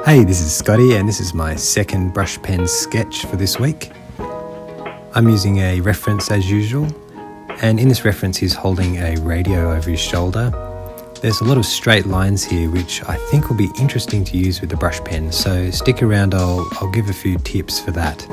Hey, this is Scotty and this is my second brush pen sketch for this week. I'm using a reference as usual, and in this reference he's holding a radio over his shoulder. There's a lot of straight lines here which I think will be interesting to use with the brush pen, so stick around, I'll give a few tips for that.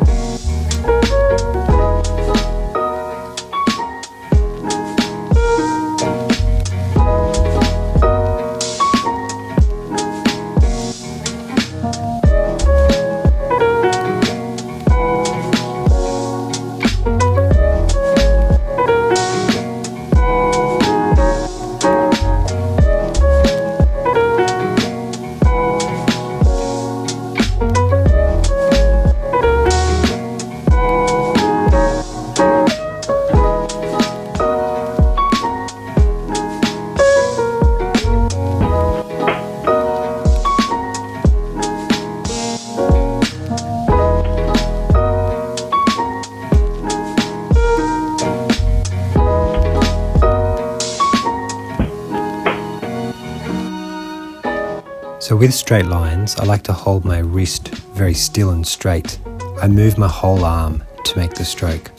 So with straight lines, I like to hold my wrist very still and straight. I move my whole arm to make the stroke.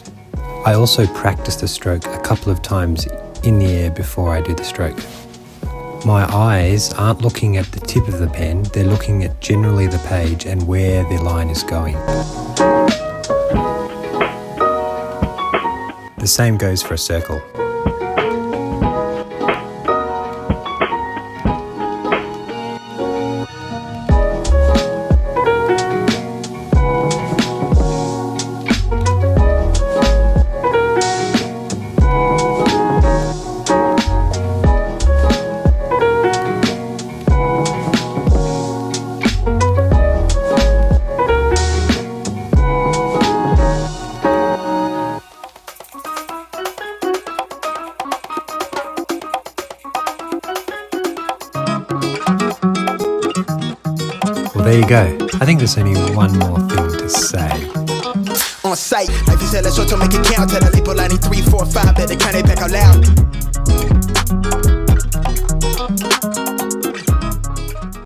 I also practice the stroke a couple of times in the air before I do the stroke. My eyes aren't looking at the tip of the pen, they're looking at generally the page and where the line is going. The same goes for a circle. Well, there you go. I think there's only one more thing to say. On site, life is hella short to make it count. Tell the people I need 3, 4, 5, better count it back out loud.